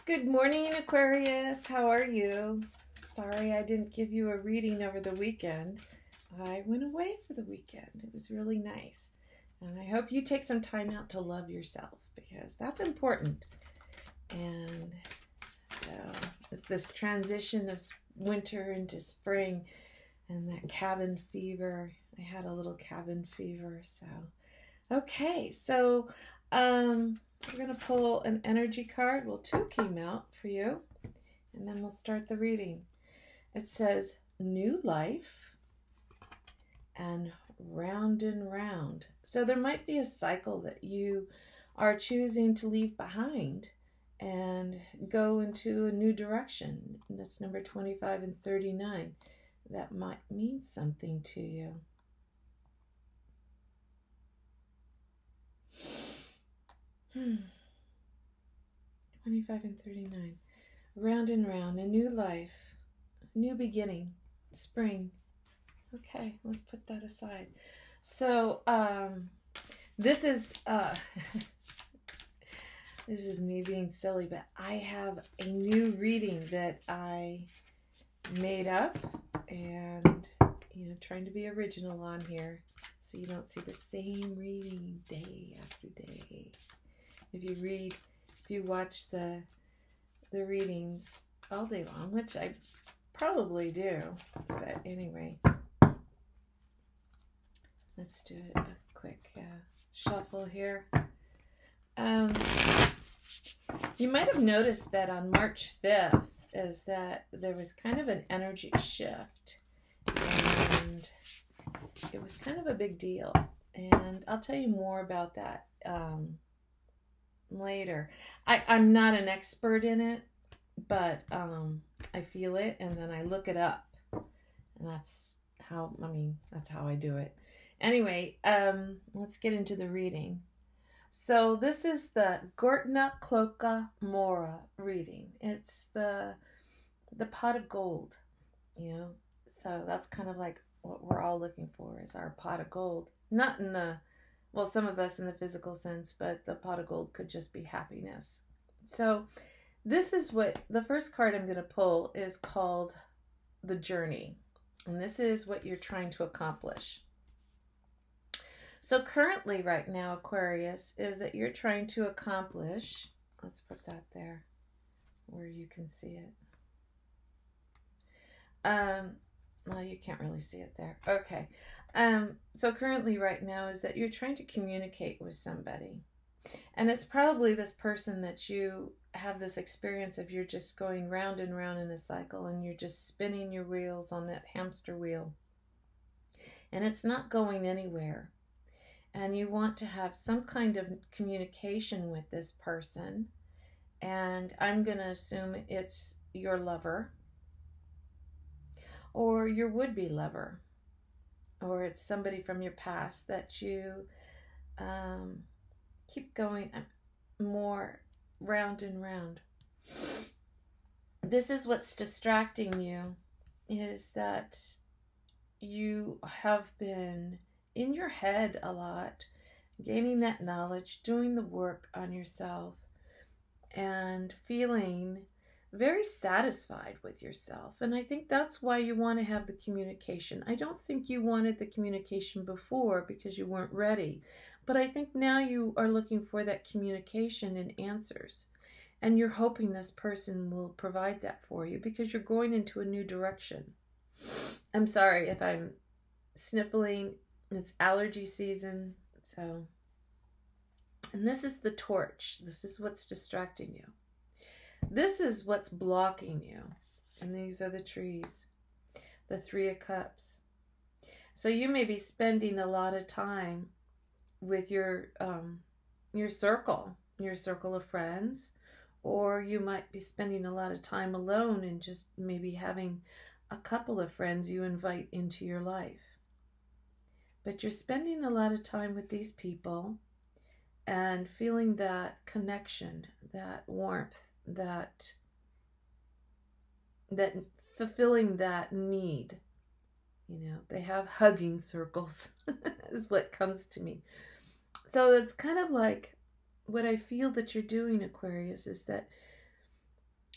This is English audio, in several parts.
Good morning, Aquarius. How are you? Sorry I didn't give you a reading over the weekend. I went away for the weekend. It was really nice. And I hope you take some time out to love yourself because that's important. And so it's this transition of winter into spring and that cabin fever. I had a little cabin fever. So, okay. So, we're going to pull an energy card. Well, two came out for you. And then we'll start the reading. It says, new life and round and round. So there might be a cycle that you are choosing to leave behind and go into a new direction. And that's number 25 and 39. That might mean something to you. Hmm. 25 and 39. Round and round, a new life, a new beginning, spring. Okay, let's put that aside. So, this is this is me being silly, but I have a new reading that I made up and, trying to be original on here so you don't see the same reading day after day. If you watch the readings all day long, which I probably do, but anyway, let's do a quick shuffle here. You might have noticed that on March 5th is that there was kind of an energy shift, and it was kind of a big deal, and I'll tell you more about that later. I'm not an expert in it, but I feel it and then I look it up, and that's how I do it. Anyway, let's get into the reading. So this is the Gortna Cloca Mora reading. It's the pot of gold, so that's kind of like what we're all looking for is our pot of gold. Not in the, well, some of us in the physical sense, but the pot of gold could just be happiness. So this is what the first card I'm going to pull is called the journey. And this is what you're trying to accomplish. So currently right now, Aquarius, is that you're trying to accomplish, let's put that there where you can see it. Well, you can't really see it there. Okay. So currently right now is that you're trying to communicate with somebody. And it's probably this person that you have this experience of you're just going round and round in a cycle and you're just spinning your wheels on that hamster wheel. And it's not going anywhere. And you want to have some kind of communication with this person. And I'm going to assume it's your lover or your would-be lover, or it's somebody from your past that you keep going more round and round. This is what's distracting you, is that you have been in your head a lot, gaining that knowledge, doing the work on yourself, and feeling very satisfied with yourself. And I think that's why you want to have the communication. I don't think you wanted the communication before because you weren't ready. But I think now you are looking for that communication and answers. And you're hoping this person will provide that for you because you're going into a new direction. I'm sorry if I'm sniffling. It's allergy season. So, and this is the torch. This is what's distracting you. This is what's blocking you. And these are the trees. The Three of Cups. So you may be spending a lot of time with your circle of friends, or you might be spending a lot of time alone and just maybe having a couple of friends you invite into your life. But you're spending a lot of time with these people and feeling that connection, that warmth, that fulfilling that need. They have hugging circles is what comes to me. So it's kind of like what I feel that you're doing, Aquarius, is that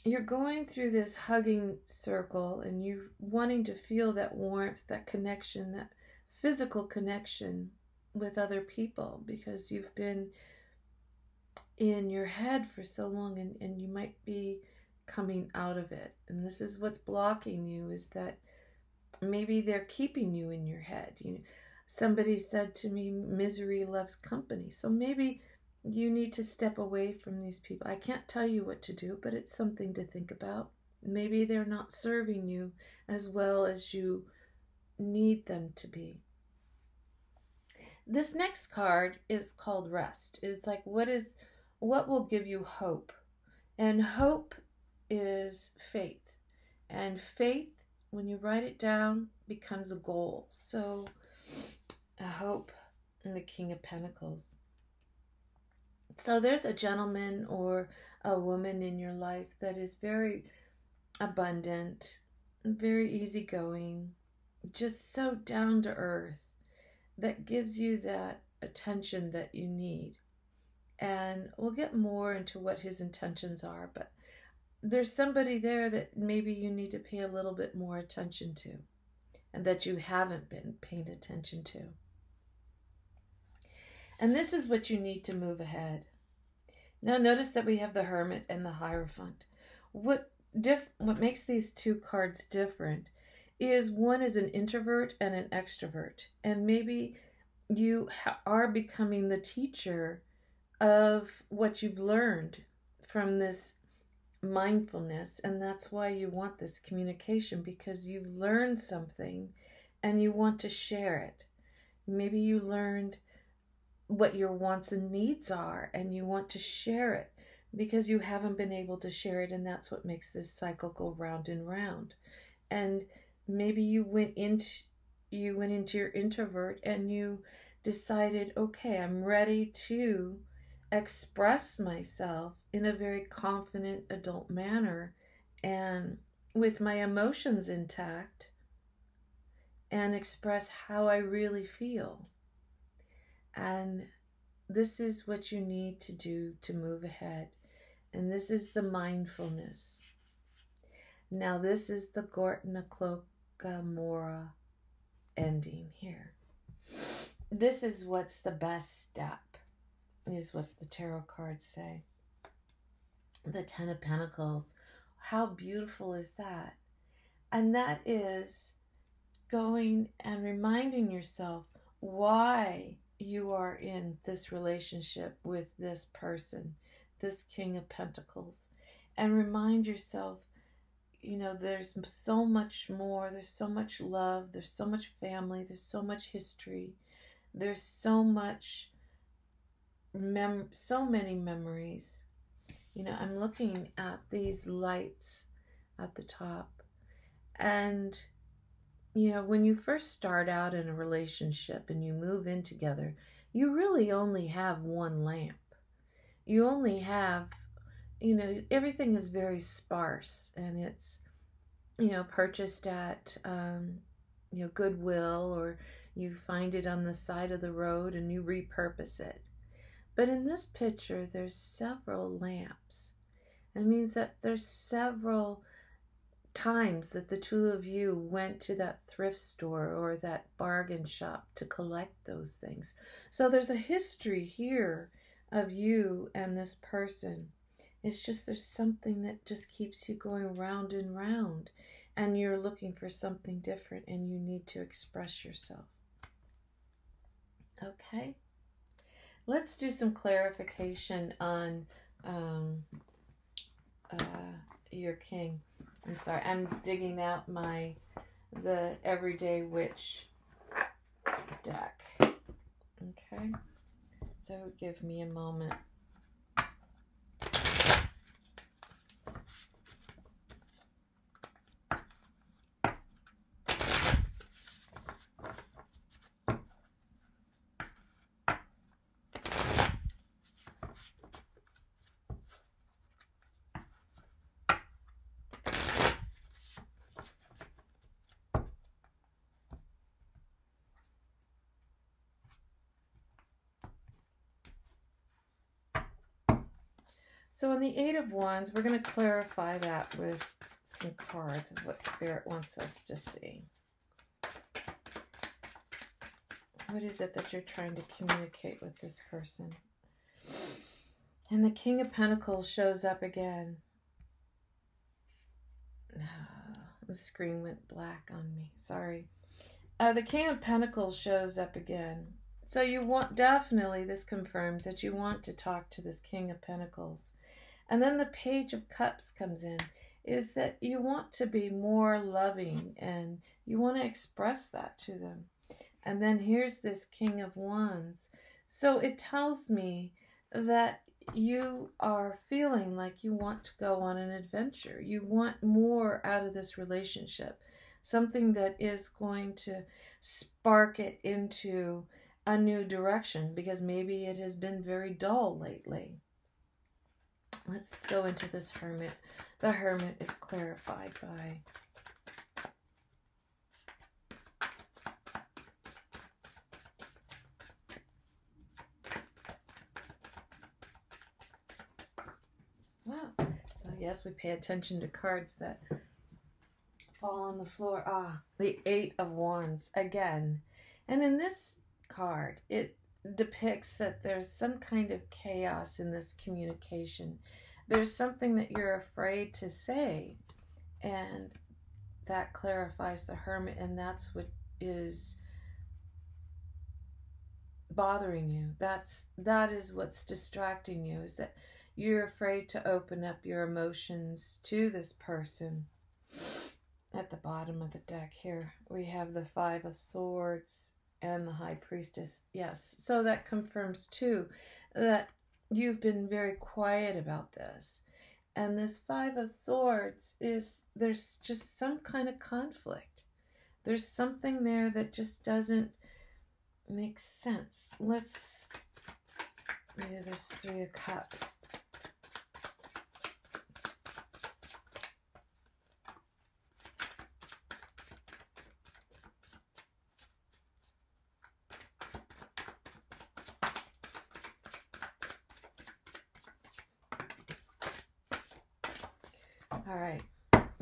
you're going through this hugging circle and you're wanting to feel that warmth, that connection, that physical connection with other people, because you've been in your head for so long, and you might be coming out of it. And this is what's blocking you, is that maybe they're keeping you in your head. Somebody said to me, misery loves company. So maybe you need to step away from these people. I can't tell you what to do, but it's something to think about. Maybe they're not serving you as well as you need them to be. This next card is called Rest. It's like, what will give you hope? And hope is faith. And faith, when you write it down, becomes a goal. So a hope in the King of Pentacles. So there's a gentleman or a woman in your life that is very abundant, very easygoing, just so down to earth, that gives you that attention that you need. And we'll get more into what his intentions are, but there's somebody there that maybe you need to pay a little bit more attention to, and that you haven't been paying attention to. And this is what you need to move ahead. Now notice that we have the Hermit and the Hierophant. What makes these two cards different is one is an introvert and an extrovert. And maybe you are becoming the teacher of what you've learned from this mindfulness, and that's why you want this communication, because you've learned something and you want to share it. Maybe you learned what your wants and needs are, and you want to share it because you haven't been able to share it, and that's what makes this cycle go round and round. And maybe you went into your introvert and you decided, okay, I'm ready to express myself in a very confident adult manner and with my emotions intact, and express how I really feel. And this is what you need to do to move ahead. And this is the mindfulness. Now this is the Gortna Mora ending here. This is what's the best step, is what the tarot cards say. The Ten of Pentacles. How beautiful is that? And that is going and reminding yourself why you are in this relationship with this person, this King of Pentacles. And remind yourself, there's so much more. There's so much love. There's so much family. There's so much history. There's so much, so many memories. I'm looking at these lights at the top. And, when you first start out in a relationship and you move in together, you really only have one lamp. You only have, everything is very sparse, and it's, purchased at, Goodwill, or you find it on the side of the road and you repurpose it. But in this picture, there's several lamps. It means that there's several times that the two of you went to that thrift store or that bargain shop to collect those things. So there's a history here of you and this person. It's just there's something that just keeps you going round and round, and you're looking for something different, and you need to express yourself. Okay, let's do some clarification on your king. I'm sorry, I'm digging out the Everyday Witch deck. Okay, so give me a moment. So on the Eight of Wands, we're going to clarify that with some cards of what Spirit wants us to see. What is it that you're trying to communicate with this person? And the King of Pentacles shows up again. The screen went black on me. Sorry. The King of Pentacles shows up again. So you want, definitely this confirms that you want to talk to this King of Pentacles. And then the Page of Cups comes in, is that you want to be more loving and you want to express that to them. And then here's this King of Wands. So it tells me that you are feeling like you want to go on an adventure. You want more out of this relationship. Something that is going to spark it into a new direction, because maybe it has been very dull lately. Let's go into this Hermit. The Hermit is clarified by wow. So yes, we pay attention to cards that fall on the floor. Ah, the Eight of Wands again. And in this card, it depicts that there's some kind of chaos in this communication. There's something that you're afraid to say, and that clarifies the Hermit, and that's what is bothering you. That is what's distracting you, is that you're afraid to open up your emotions to this person. At the bottom of the deck here, we have the Five of Swords and the High Priestess. Yes, so that confirms too that you've been very quiet about this. And this Five of Swords is, there's just some kind of conflict. There's something there that just doesn't make sense. Let's do this Three of Cups. All right.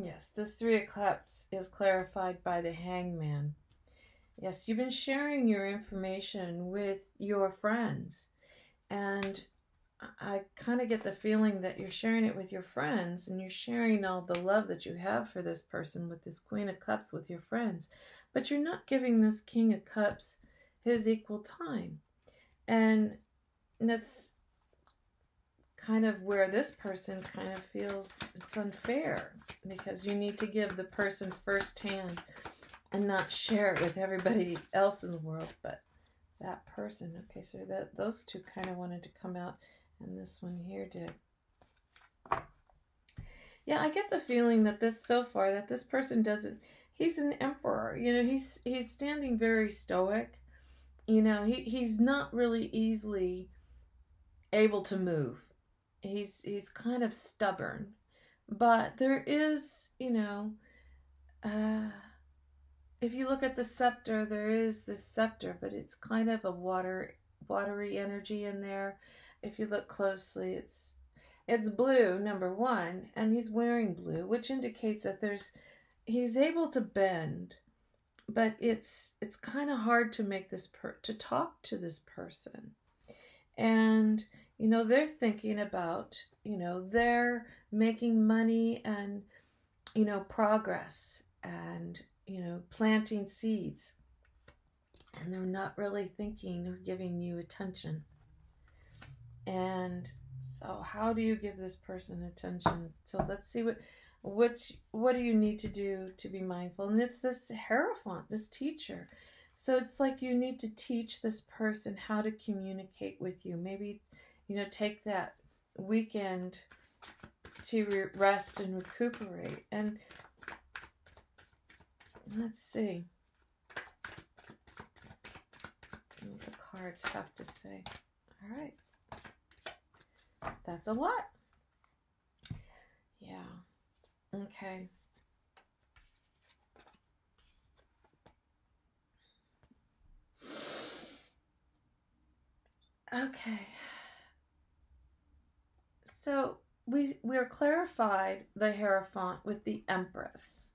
Yes, this Three of Cups is clarified by the Hangman. Yes, you've been sharing your information with your friends. And I kind of get the feeling that you're sharing it with your friends, and you're sharing all the love that you have for this person with this Queen of Cups with your friends. But you're not giving this King of Cups his equal time. And that's kind of where this person kind of feels it's unfair, because you need to give the person firsthand and not share it with everybody else in the world, but that person. Okay, so those two kind of wanted to come out, and this one here did. Yeah, I get the feeling that so far that this person doesn't, he's an emperor, you know, he's standing very stoic, you know, he's not really easily able to move. He's kind of stubborn, but there is, you know, if you look at the scepter, there is this scepter, but it's kind of a watery energy in there. If you look closely, it's blue, number one, and he's wearing blue, which indicates that he's able to bend, but it's kind of hard to make to talk to this person. And you know, they're thinking about, you know, they're making money and, you know, progress and, you know, planting seeds. And they're not really thinking or giving you attention. And so how do you give this person attention? So let's see what do you need to do to be mindful? And it's this Hierophant, this teacher. So it's like you need to teach this person how to communicate with you. Maybe, you know, take that weekend to rest and recuperate. And let's see what the cards have to say. All right. That's a lot. Yeah. Okay. Okay. So we're clarified the Hierophant with the Empress,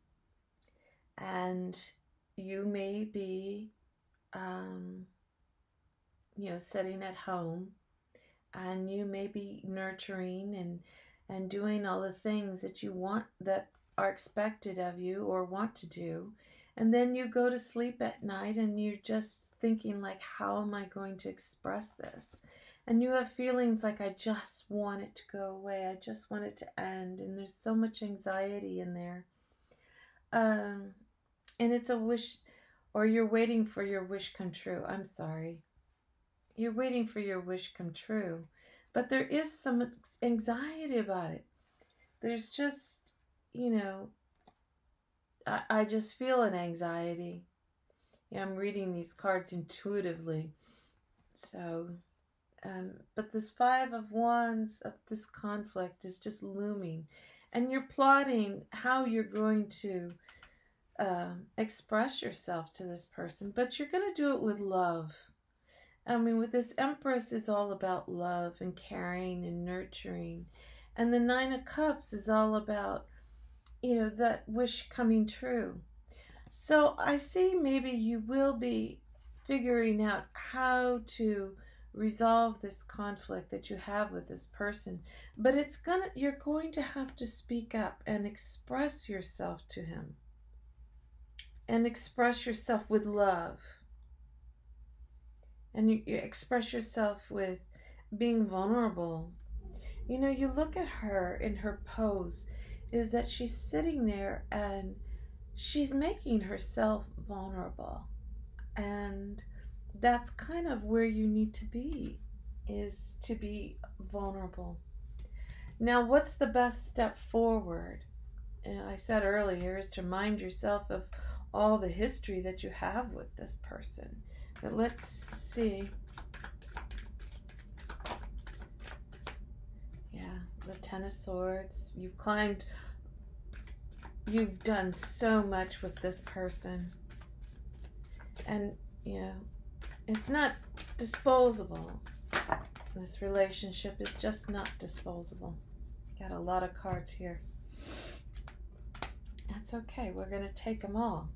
and you may be, sitting at home, and you may be nurturing and doing all the things that you want, that are expected of you or want to do. And then you go to sleep at night and you're just thinking, like, how am I going to express this? And you have feelings like, I just want it to go away. I just want it to end. And there's so much anxiety in there. And it's a wish, or you're waiting for your wish come true. I'm sorry. You're waiting for your wish come true. But there is some anxiety about it. There's just, I just feel an anxiety. Yeah, I'm reading these cards intuitively. So, but this Five of Wands of this conflict is just looming. And you're plotting how you're going to express yourself to this person. But you're going to do it with love. I mean, with this Empress is all about love and caring and nurturing. And the Nine of Cups is all about, that wish coming true. So I see maybe you will be figuring out how to resolve this conflict that you have with this person. But you're going to have to speak up and express yourself to him. And express yourself with love. And you express yourself with being vulnerable. You look at her in her pose, is that she's sitting there and she's making herself vulnerable. And that's kind of where you need to be, is to be vulnerable. Now, what's the best step forward? And I said earlier, is to remind yourself of all the history that you have with this person. But let's see. Yeah, the Ten of Swords. You've done so much with this person. And, it's not disposable. This relationship is just not disposable. Got a lot of cards here. That's okay. We're going to take them all.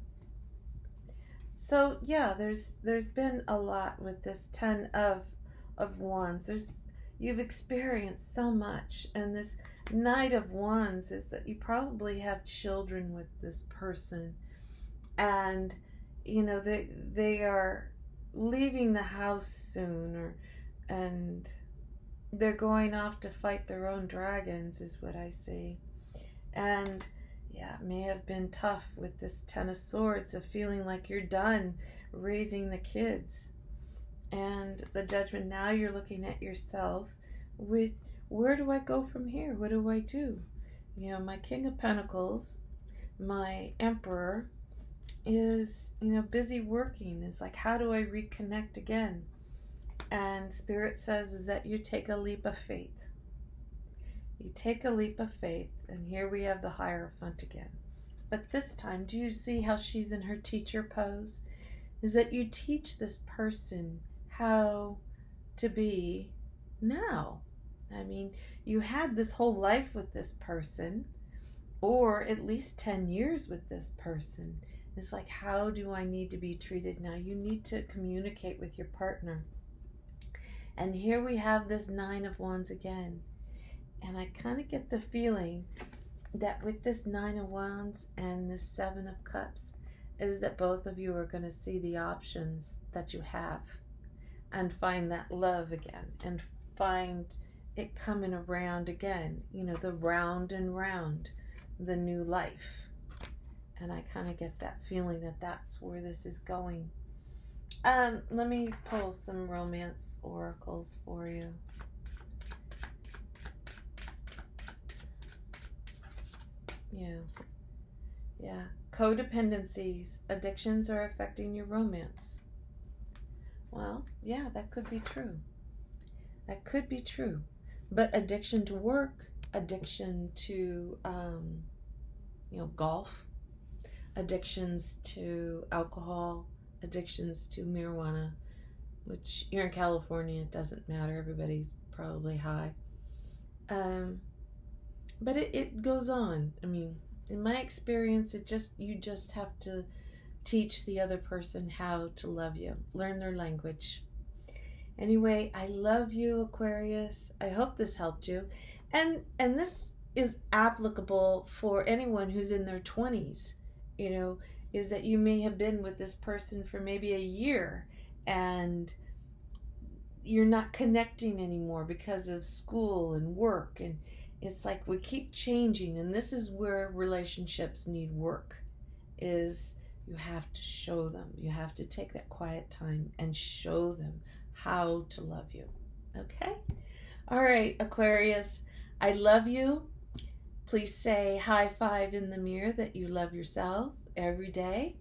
So yeah, there's been a lot with this Ten of Wands. You've experienced so much, and this Knight of Wands is that you probably have children with this person, and they are leaving the house soon, and they're going off to fight their own dragons, is what I see. And yeah, it may have been tough with this Ten of Swords, of feeling like you're done raising the kids. And the Judgment, now you're looking at yourself with, where do I go from here? What do I do? My King of Pentacles, my Emperor, is, busy working. Is like, how do I reconnect again? And Spirit says is that you take a leap of faith. You take a leap of faith, and here we have the Hierophant again. But this time, do you see how she's in her teacher pose? Is that you teach this person how to be now. I mean, you had this whole life with this person, or at least 10 years with this person. It's like, how do I need to be treated now? You need to communicate with your partner. And here we have this Nine of Wands again. And I kind of get the feeling that with this Nine of Wands and this Seven of Cups, is that both of you are going to see the options that you have and find that love again, and find it coming around again, the round and round, the new life. And I kind of get that feeling that that's where this is going. Let me pull some romance oracles for you. Yeah. Codependencies, addictions are affecting your romance. Well, yeah, that could be true. That could be true. But addiction to work, addiction to, golf, addictions to alcohol, addictions to marijuana, which here in California, it doesn't matter. Everybody's probably high. But it goes on. I mean, in my experience, you just have to teach the other person how to love you. Learn their language. Anyway, I love you, Aquarius. I hope this helped you. And this is applicable for anyone who's in their 20s. You know, is that you may have been with this person for maybe a year and you're not connecting anymore because of school and work, and it's like we keep changing, and this is where relationships need work. Is you have to show them. You have to take that quiet time and show them how to love you. Okay? All right, Aquarius, I love you. Please say high five in the mirror that you love yourself every day,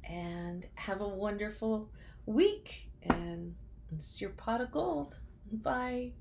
and have a wonderful week. And it's your pot of gold. Bye.